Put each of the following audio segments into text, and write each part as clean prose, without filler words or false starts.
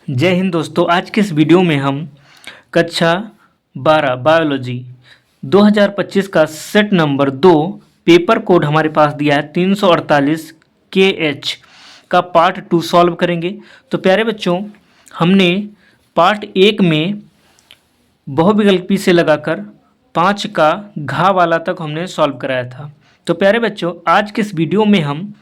जय हिंद दोस्तों। आज के इस वीडियो में हम कक्षा 12 बायोलॉजी 2025 का सेट नंबर 2 पेपर कोड हमारे पास दिया है 348 KH का पार्ट 2 सॉल्व करेंगे। तो प्यारे बच्चों, हमने पार्ट 1 में बहुविकल्पी से लगाकर 5 का घा वाला तक हमने सॉल्व कराया था। तो प्यारे बच्चों, आज के इस वीडियो में हम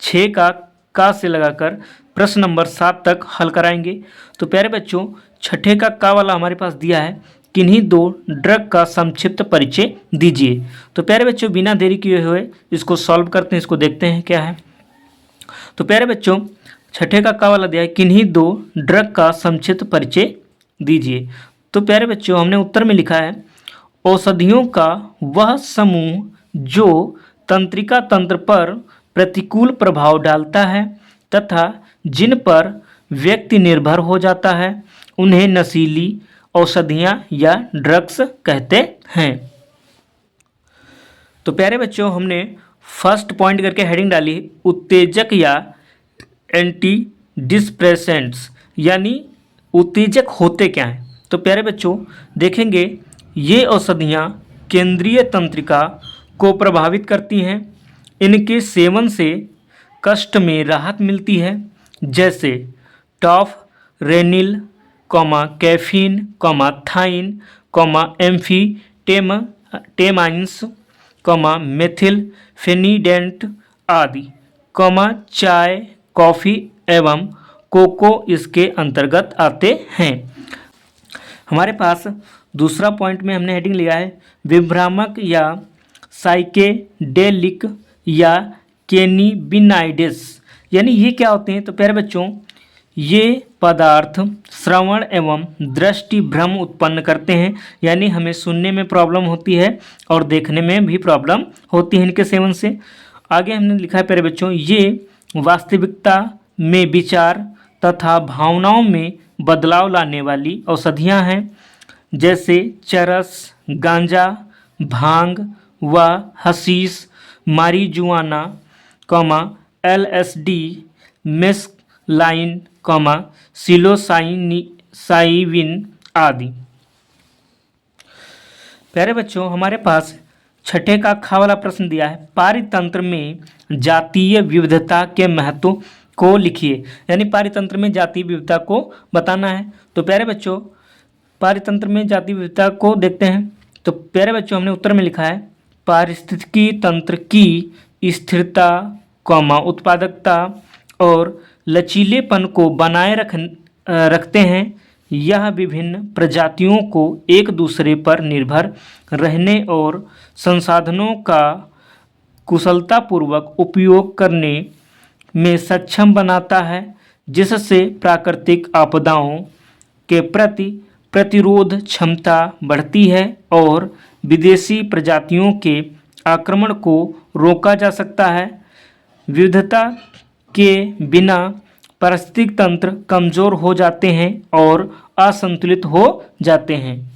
6 का से लगाकर प्रश्न नंबर 7 तक हल कराएंगे। तो प्यारे बच्चों, छठे का वाला हमारे पास दिया है, किन्हीं दो ड्रग का संक्षिप्त परिचय दीजिए। तो प्यारे बच्चों, बिना देरी किए हुए इसको सॉल्व करते हैं, इसको देखते हैं क्या है। तो प्यारे बच्चों, छठे का वाला दिया है, किन्हीं दो ड्रग का संक्षिप्त परिचय दीजिए। तो प्यारे बच्चों, हमने उत्तर में लिखा है, औषधियों का वह समूह जो तंत्रिका तंत्र पर प्रतिकूल प्रभाव डालता है तथा जिन पर व्यक्ति निर्भर हो जाता है, उन्हें नशीली औषधियाँ या ड्रग्स कहते हैं। तो प्यारे बच्चों, हमने फर्स्ट पॉइंट करके हेडिंग डाली, उत्तेजक या एंटी डिस्प्रेसेंट्स, यानी उत्तेजक होते क्या हैं। तो प्यारे बच्चों, देखेंगे ये औषधियाँ केंद्रीय तंत्रिका को प्रभावित करती हैं। इनके सेवन से कष्ट में राहत मिलती है, जैसे टॉफ रेनिल, कैफीन, थाइन, एम्फीटेमाइंस, मेथिल फेनिडेंट आदि, चाय, कॉफ़ी एवं कोको इसके अंतर्गत आते हैं। हमारे पास दूसरा पॉइंट में हमने हेडिंग लिया है, विभ्रामक या साइकेडेलिक या कैनिबिनाइड्स, यानी ये क्या होते हैं। तो प्यारे बच्चों, ये पदार्थ श्रवण एवं दृष्टि भ्रम उत्पन्न करते हैं, यानी हमें सुनने में प्रॉब्लम होती है और देखने में भी प्रॉब्लम होती है इनके सेवन से। आगे हमने लिखा है प्यारे बच्चों, ये वास्तविकता में विचार तथा भावनाओं में बदलाव लाने वाली औषधियाँ हैं, जैसे चरस, गांजा, भांग व हशीश, मारिजुआना, LSD, मेस्कलाइन, सिलोसाइविन आदि। प्यारे बच्चों, हमारे पास छठे का खा वाला प्रश्न दिया है, पारितंत्र में जातीय विविधता के महत्व को लिखिए, यानी पारितंत्र में जातीय विविधता को बताना है। तो प्यारे बच्चों, पारितंत्र में जातीय विविधता को देखते हैं। तो प्यारे बच्चों, हमने उत्तर में लिखा है, पारिस्थितिकी तंत्र की स्थिरता, उत्पादकता और लचीलेपन को बनाए रखते हैं। यह विभिन्न प्रजातियों को एक दूसरे पर निर्भर रहने और संसाधनों का कुशलतापूर्वक उपयोग करने में सक्षम बनाता है, जिससे प्राकृतिक आपदाओं के प्रति प्रतिरोध क्षमता बढ़ती है और विदेशी प्रजातियों के आक्रमण को रोका जा सकता है। विविधता के बिना पारिस्थितिक तंत्र कमज़ोर हो जाते हैं और असंतुलित हो जाते हैं।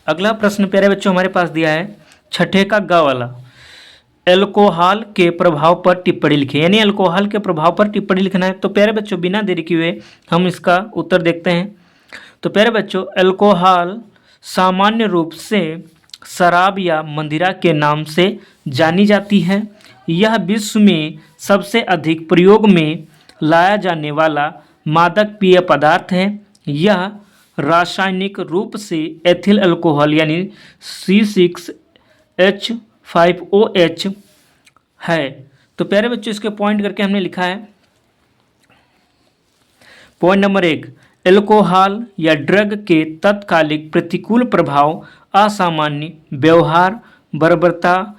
अगला प्रश्न प्यारे बच्चों हमारे पास दिया है, छठे का ग वाला, अल्कोहल के प्रभाव पर टिप्पणी लिखें, यानी अल्कोहल के प्रभाव पर टिप्पणी लिखना है। तो प्यारे बच्चों, बिना देरी किए हम इसका उत्तर देखते हैं। तो प्यारे बच्चों, अल्कोहल सामान्य रूप से शराब या मदिरा के नाम से जानी जाती है। यह विश्व में सबसे अधिक प्रयोग में लाया जाने वाला मादक पेय पदार्थ है। यह रासायनिक रूप से एथिल अल्कोहल यानी C6H5OH है। तो प्यारे बच्चों, इसके पॉइंट करके हमने लिखा है, पॉइंट नंबर 1, अल्कोहल या ड्रग के तत्कालिक प्रतिकूल प्रभाव असामान्य व्यवहार, बर्बरता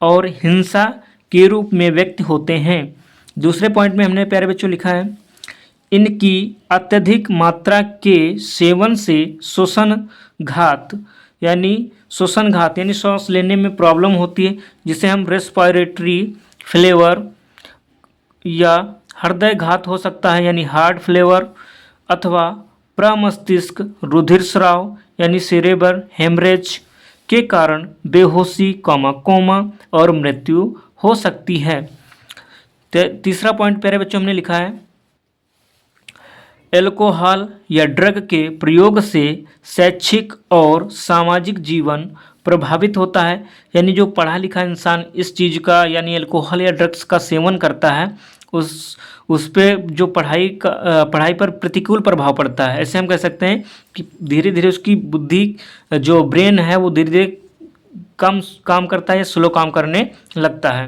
और हिंसा के रूप में व्यक्त होते हैं। दूसरे पॉइंट में हमने प्यारे बच्चों लिखा है, इनकी अत्यधिक मात्रा के सेवन से श्वसन घात यानी सांस लेने में प्रॉब्लम होती है, जिसे हम रेस्पिरेटरी फ्लेवर, या हृदय घात हो सकता है यानी हार्ट फ्लेवर, अथवा प्रमस्तिष्क रुधिर स्राव यानी सेरेब्रल हेमरेज के कारण बेहोशी, कोमा और मृत्यु हो सकती है। तीसरा पॉइंट प्यारे बच्चों हमने लिखा है, अल्कोहल या ड्रग के प्रयोग से शैक्षिक और सामाजिक जीवन प्रभावित होता है। यानी जो पढ़ा लिखा इंसान इस चीज़ का यानी अल्कोहल या ड्रग्स का सेवन करता है उस पे जो पढ़ाई पर प्रतिकूल प्रभाव पड़ता है। ऐसे हम कह सकते हैं कि धीरे धीरे उसकी बुद्धि जो ब्रेन है वो धीरे धीरे कम काम करता है या स्लो काम करने लगता है।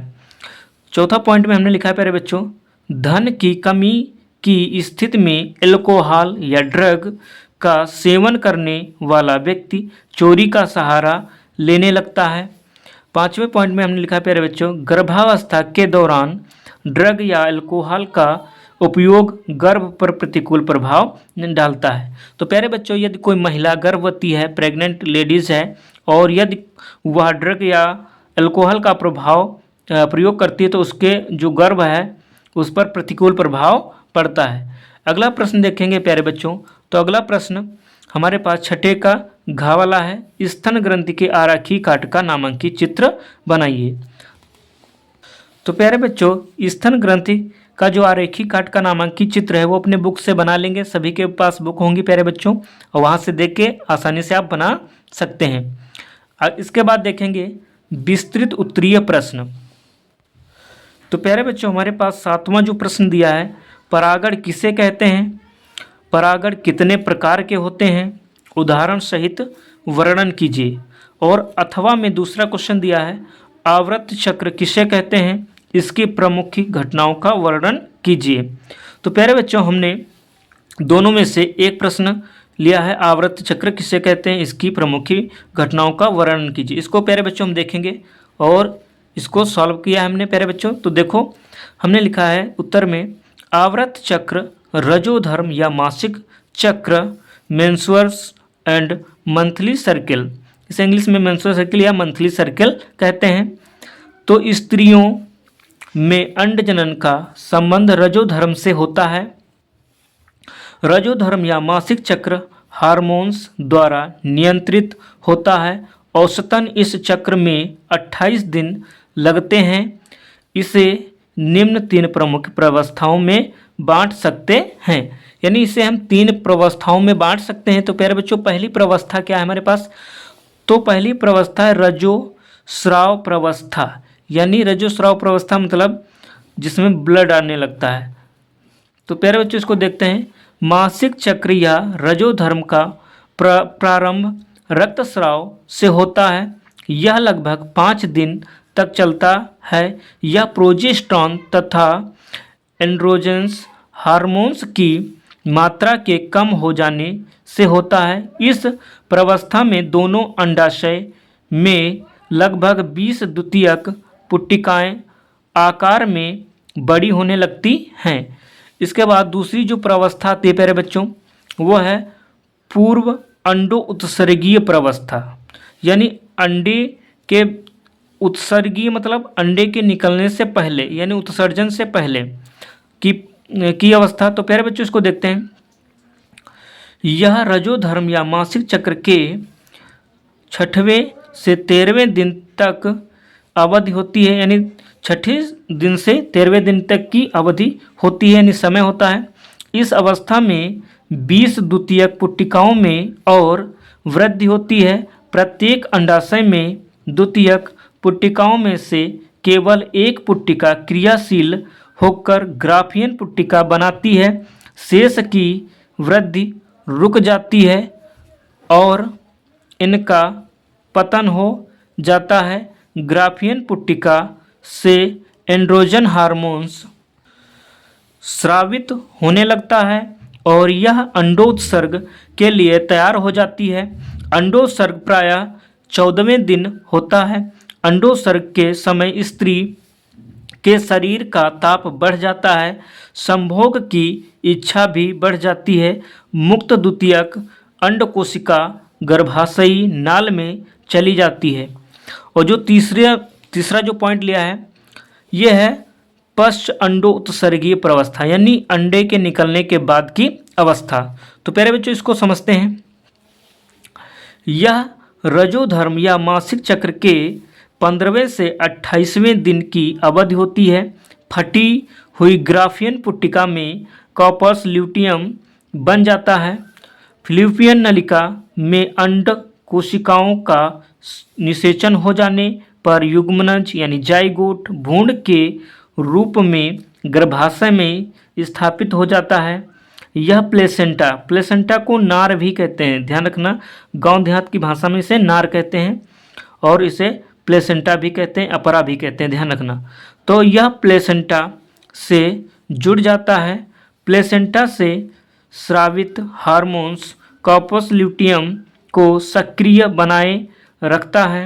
चौथा पॉइंट में हमने लिखा है प्यारे बच्चों, धन की कमी की स्थिति में अल्कोहल या ड्रग का सेवन करने वाला व्यक्ति चोरी का सहारा लेने लगता है। पांचवें पॉइंट में हमने लिखा है प्यारे बच्चों, गर्भावस्था के दौरान ड्रग या अल्कोहल का उपयोग गर्भ पर प्रतिकूल प्रभाव डालता है। तो प्यारे बच्चों, यदि कोई महिला गर्भवती है, प्रेग्नेंट लेडीज़ है और यदि वह ड्रग या अल्कोहल का प्रयोग करती है तो उसके जो गर्भ है उस पर प्रतिकूल प्रभाव पड़ता है। अगला प्रश्न देखेंगे प्यारे बच्चों। तो अगला प्रश्न हमारे पास छठे का घ वाला है, स्तन ग्रंथि के आरेखी काट का नामांकित चित्र बनाइए। तो प्यारे बच्चों, स्तन ग्रंथि का जो आरेखी काट का नामांकित चित्र है वो अपने बुक से बना लेंगे। सभी के पास बुक होंगी प्यारे बच्चों और वहाँ से देख के आसानी से आप बना सकते हैं। इसके बाद देखेंगे विस्तृत उत्तरीय प्रश्न। तो प्यारे बच्चों, हमारे पास सातवां जो प्रश्न दिया है, परागण किसे कहते हैं, परागण कितने प्रकार के होते हैं, उदाहरण सहित वर्णन कीजिए। और अथवा में दूसरा क्वेश्चन दिया है, आवर्त चक्र किसे कहते हैं, इसकी प्रमुख घटनाओं का वर्णन कीजिए। तो प्यारे बच्चों, हमने दोनों में से एक प्रश्न लिया है, आवर्त चक्र किसे कहते हैं, इसकी प्रमुख घटनाओं का वर्णन कीजिए। इसको प्यारे बच्चों हम देखेंगे और इसको सॉल्व किया है हमने प्यारे बच्चों। तो देखो हमने लिखा है उत्तर में, आवर्त चक्र रजोधर्म या मासिक चक्र, मेंस्ट्रुअस एंड मंथली सर्किल, इसे इंग्लिश में मेंस्ट्रुअल सर्किल या मंथली सर्किल कहते हैं। तो स्त्रियों में अंड जनन का संबंध रजोधर्म से होता है। रजोधर्म या मासिक चक्र हार्मोन्स द्वारा नियंत्रित होता है। औसतन इस चक्र में 28 दिन लगते हैं। इसे निम्न 3 प्रमुख प्रवस्थाओं में बांट सकते हैं। यानी इसे हम 3 प्रवस्थाओं में बांट सकते हैं। तो प्यारे बच्चों, पहली प्रवस्था क्या है हमारे पास, तो पहली प्रवस्था है रजोस्राव प्रवस्था। यानी रजोस्राव प्रवस्था मतलब जिसमें ब्लड आने लगता है। तो प्यारे बच्चों, इसको देखते हैं। मासिक चक्र या रजोधर्म का प्रारंभ रक्तस्राव से होता है। यह लगभग 5 दिन तक चलता है। यह प्रोजेस्टेरॉन तथा एंड्रोजन्स हार्मोन्स की मात्रा के कम हो जाने से होता है। इस प्रावस्था में दोनों अंडाशय में लगभग 20 द्वितीयक पुट्टिकाएँ आकार में बड़ी होने लगती हैं। इसके बाद दूसरी जो प्रावस्था आती है प्यारे बच्चों, वो है पूर्व अंडो उत्सर्गीय प्रावस्था। यानी अंडे के उत्सर्गीय मतलब अंडे के निकलने से पहले यानी उत्सर्जन से पहले की अवस्था। तो प्यारे बच्चों, इसको देखते हैं। यह रजोधर्म या मासिक चक्र के 6वें से 13वें दिन तक अवधि होती है। यानी 6ठे दिन से 13वें दिन तक की अवधि होती है, यानी समय होता है। इस अवस्था में 20 द्वितीयक पुट्टिकाओं में और वृद्धि होती है। प्रत्येक अंडाशय में द्वितीयक पुट्टिकाओं में से केवल एक पुट्टिका क्रियाशील होकर ग्राफियन पुट्टिका बनाती है। शेष की वृद्धि रुक जाती है और इनका पतन हो जाता है। ग्राफियन पुट्टिका से एंड्रोजन हार्मोन्स स्रावित होने लगता है और यह अंडोत्सर्ग के लिए तैयार हो जाती है। अंडोत्सर्ग प्रायः 14वें दिन होता है। अंडोत्सर्ग के समय स्त्री के शरीर का ताप बढ़ जाता है। संभोग की इच्छा भी बढ़ जाती है। मुक्त द्वितीयक अंडकोशिका गर्भाशयी नाल में चली जाती है। और जो तीसरा जो पॉइंट लिया है यह है पश्च अंडो उत्सर्गीय प्रावस्था, यानी अंडे के निकलने के बाद की अवस्था। तो प्यारे बच्चों, इसको समझते हैं। यह रजोधर्म या मासिक चक्र के 15वें से 28वें दिन की अवधि होती है। फटी हुई ग्राफियन पुट्टिका में कॉर्पस ल्यूटियम बन जाता है। फिलिपियन नलिका में अंड कोशिकाओं का निषेचन हो जाने पर युग्मनज यानी जाइगोट भ्रूण के रूप में गर्भाशय में स्थापित हो जाता है। यह प्लेसेंटा को नार भी कहते हैं, ध्यान रखना, गांव देहात की भाषा में इसे नार कहते हैं और इसे प्लेसेंटा भी कहते हैं, अपरा भी कहते हैं, ध्यान रखना। तो यह प्लेसेंटा से जुड़ जाता है। प्लेसेंटा से स्रावित हार्मोन्स कॉर्पस ल्यूटियम को सक्रिय बनाए रखता है।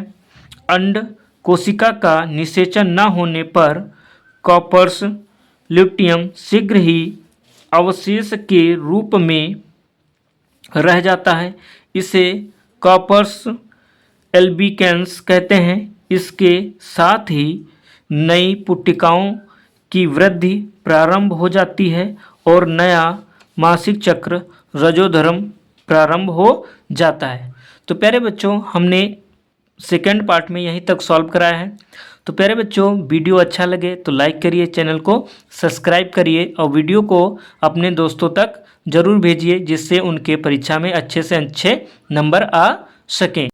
अंड कोशिका का निषेचन न होने पर कॉर्पस ल्यूटियम शीघ्र ही अवशेष के रूप में रह जाता है। इसे कॉर्पस एल्बिकेंस कहते हैं। इसके साथ ही नई पुट्टिकाओं की वृद्धि प्रारंभ हो जाती है और नया मासिक चक्र रजोधर्म प्रारंभ हो जाता है। तो प्यारे बच्चों, हमने सेकंड पार्ट में यहीं तक सॉल्व कराया है। तो प्यारे बच्चों, वीडियो अच्छा लगे तो लाइक करिए, चैनल को सब्सक्राइब करिए और वीडियो को अपने दोस्तों तक ज़रूर भेजिए, जिससे उनके परीक्षा में अच्छे से अच्छे नंबर आ सकें।